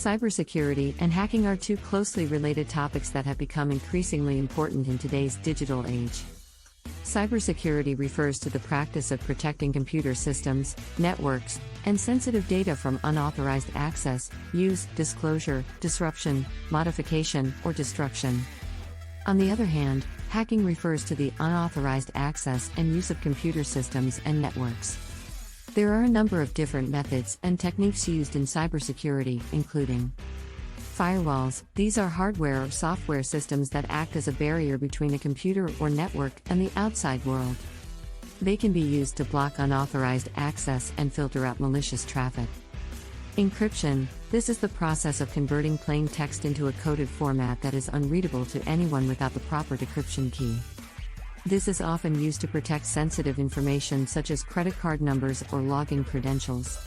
Cybersecurity and hacking are two closely related topics that have become increasingly important in today's digital age. Cybersecurity refers to the practice of protecting computer systems, networks, and sensitive data from unauthorized access, use, disclosure, disruption, modification, or destruction. On the other hand, hacking refers to the unauthorized access and use of computer systems and networks. There are a number of different methods and techniques used in cybersecurity, including firewalls. These are hardware or software systems that act as a barrier between a computer or network and the outside world. They can be used to block unauthorized access and filter out malicious traffic. Encryption. This is the process of converting plain text into a coded format that is unreadable to anyone without the proper decryption key. This is often used to protect sensitive information such as credit card numbers or login credentials.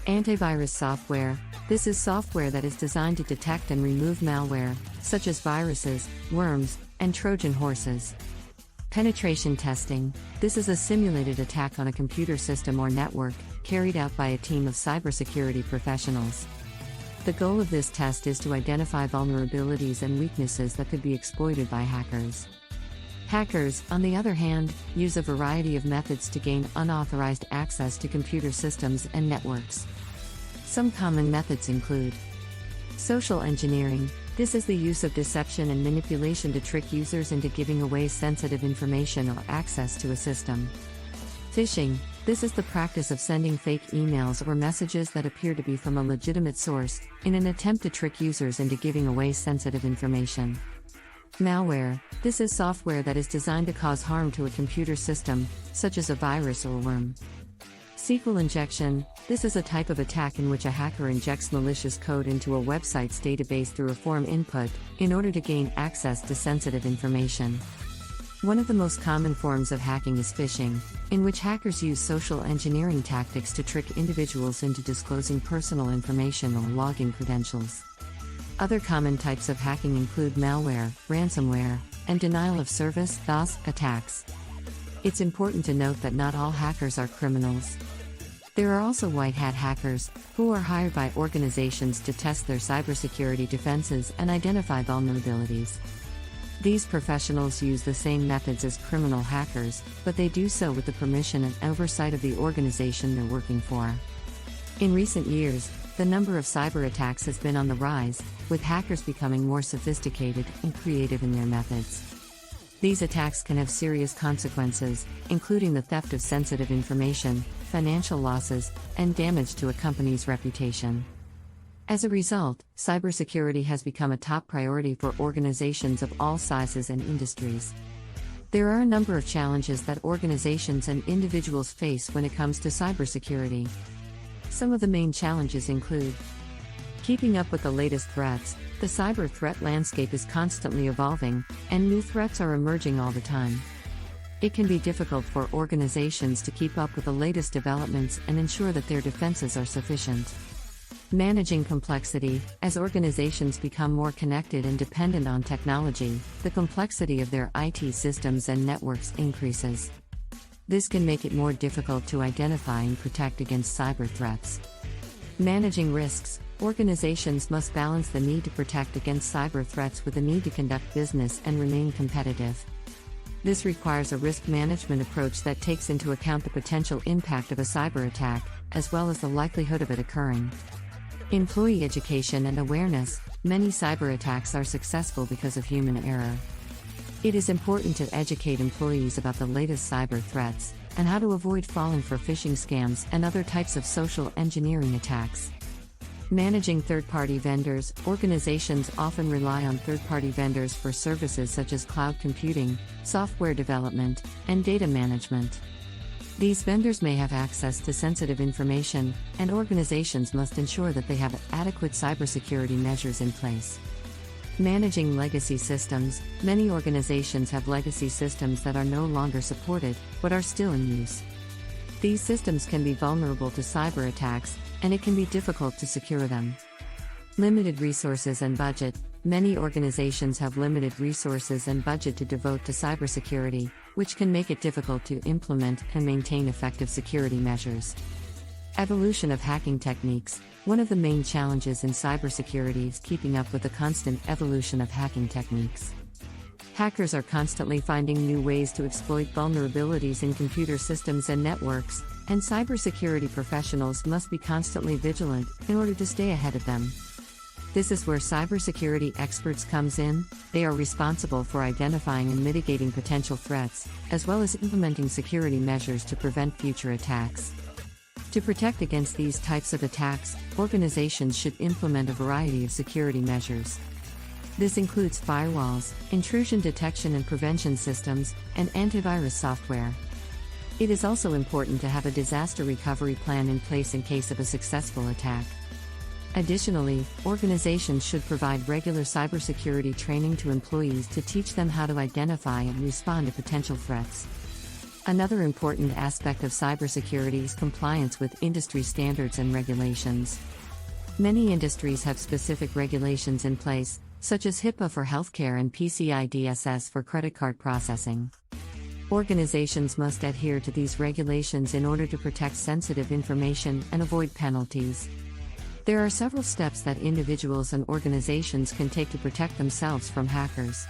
Antivirus software. This is software that is designed to detect and remove malware, such as viruses, worms, and Trojan horses. Penetration testing. This is a simulated attack on a computer system or network, carried out by a team of cybersecurity professionals. The goal of this test is to identify vulnerabilities and weaknesses that could be exploited by hackers. Hackers, on the other hand, use a variety of methods to gain unauthorized access to computer systems and networks. Some common methods include social engineering. This is the use of deception and manipulation to trick users into giving away sensitive information or access to a system. Phishing. This is the practice of sending fake emails or messages that appear to be from a legitimate source, in an attempt to trick users into giving away sensitive information. Malware. This is software that is designed to cause harm to a computer system, such as a virus or worm. SQL injection. This is a type of attack in which a hacker injects malicious code into a website's database through a form input, in order to gain access to sensitive information. One of the most common forms of hacking is phishing, in which hackers use social engineering tactics to trick individuals into disclosing personal information or login credentials. Other common types of hacking include malware, ransomware, and denial of service (DOS) attacks. It's important to note that not all hackers are criminals. There are also white hat hackers, who are hired by organizations to test their cybersecurity defenses and identify vulnerabilities. These professionals use the same methods as criminal hackers, but they do so with the permission and oversight of the organization they're working for. In recent years, the number of cyber attacks has been on the rise, with hackers becoming more sophisticated and creative in their methods. These attacks can have serious consequences, including the theft of sensitive information, financial losses, and damage to a company's reputation. As a result, cybersecurity has become a top priority for organizations of all sizes and industries. There are a number of challenges that organizations and individuals face when it comes to cybersecurity. Some of the main challenges include keeping up with the latest threats. The cyber threat landscape is constantly evolving, and new threats are emerging all the time. It can be difficult for organizations to keep up with the latest developments and ensure that their defenses are sufficient. Managing complexity. As organizations become more connected and dependent on technology, the complexity of their IT systems and networks increases. This can make it more difficult to identify and protect against cyber threats. Managing risks. Organizations must balance the need to protect against cyber threats with the need to conduct business and remain competitive. This requires a risk management approach that takes into account the potential impact of a cyber attack, as well as the likelihood of it occurring. Employee education and awareness. Many cyber attacks are successful because of human error. It is important to educate employees about the latest cyber threats, and how to avoid falling for phishing scams and other types of social engineering attacks. Managing third-party vendors. Organizations often rely on third-party vendors for services such as cloud computing, software development, and data management. These vendors may have access to sensitive information, and organizations must ensure that they have adequate cybersecurity measures in place. Managing legacy systems. Many organizations have legacy systems that are no longer supported, but are still in use. These systems can be vulnerable to cyber attacks, and it can be difficult to secure them. Limited resources and budget. Many organizations have limited resources and budget to devote to cybersecurity, which can make it difficult to implement and maintain effective security measures. Evolution of hacking techniques. One of the main challenges in cybersecurity is keeping up with the constant evolution of hacking techniques. Hackers are constantly finding new ways to exploit vulnerabilities in computer systems and networks, and cybersecurity professionals must be constantly vigilant in order to stay ahead of them. This is where cybersecurity experts comes in. They are responsible for identifying and mitigating potential threats, as well as implementing security measures to prevent future attacks. To protect against these types of attacks, organizations should implement a variety of security measures. This includes firewalls, intrusion detection and prevention systems, and antivirus software. It is also important to have a disaster recovery plan in place in case of a successful attack. Additionally, organizations should provide regular cybersecurity training to employees to teach them how to identify and respond to potential threats. Another important aspect of cybersecurity is compliance with industry standards and regulations. Many industries have specific regulations in place, such as HIPAA for healthcare and PCI DSS for credit card processing. Organizations must adhere to these regulations in order to protect sensitive information and avoid penalties. There are several steps that individuals and organizations can take to protect themselves from hackers.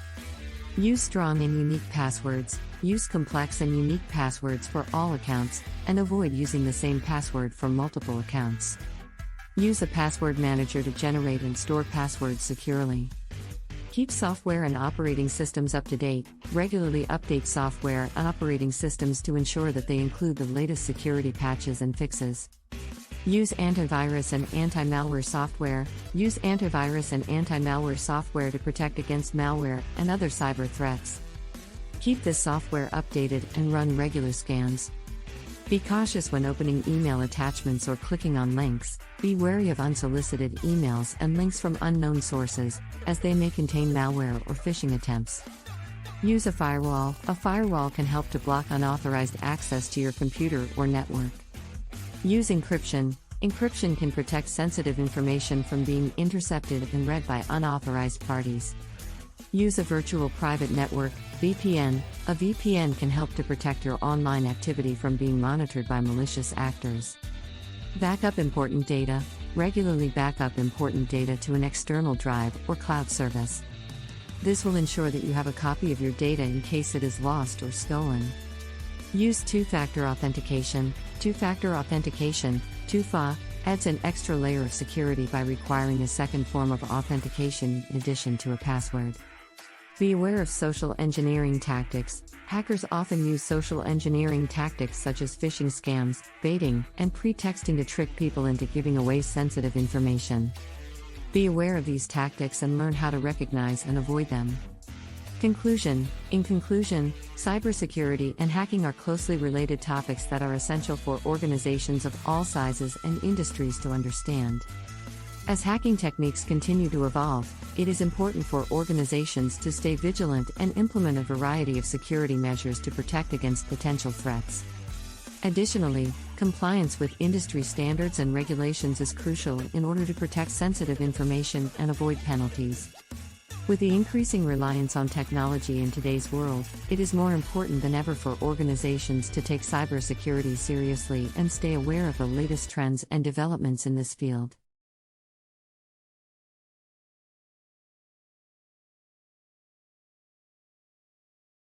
Use strong and unique passwords. Use complex and unique passwords for all accounts, and avoid using the same password for multiple accounts. Use a password manager to generate and store passwords securely. Keep software and operating systems up to date. Regularly update software and operating systems to ensure that they include the latest security patches and fixes. Use antivirus and anti-malware software. Use antivirus and anti-malware software to protect against malware and other cyber threats. Keep this software updated and run regular scans. Be cautious when opening email attachments or clicking on links. Be wary of unsolicited emails and links from unknown sources, as they may contain malware or phishing attempts. Use a firewall. A firewall can help to block unauthorized access to your computer or network. Use encryption. Encryption can protect sensitive information from being intercepted and read by unauthorized parties. Use a virtual private network, VPN. A VPN can help to protect your online activity from being monitored by malicious actors. Backup important data. Regularly back up important data to an external drive or cloud service. This will ensure that you have a copy of your data in case it is lost or stolen. Use two-factor authentication. Two-factor authentication, 2FA, adds an extra layer of security by requiring a second form of authentication in addition to a password. Be aware of social engineering tactics. Hackers often use social engineering tactics such as phishing scams, baiting, and pretexting to trick people into giving away sensitive information. Be aware of these tactics and learn how to recognize and avoid them. Conclusion. In conclusion, cybersecurity and hacking are closely related topics that are essential for organizations of all sizes and industries to understand. As hacking techniques continue to evolve, it is important for organizations to stay vigilant and implement a variety of security measures to protect against potential threats. Additionally, compliance with industry standards and regulations is crucial in order to protect sensitive information and avoid penalties. With the increasing reliance on technology in today's world, it is more important than ever for organizations to take cybersecurity seriously and stay aware of the latest trends and developments in this field.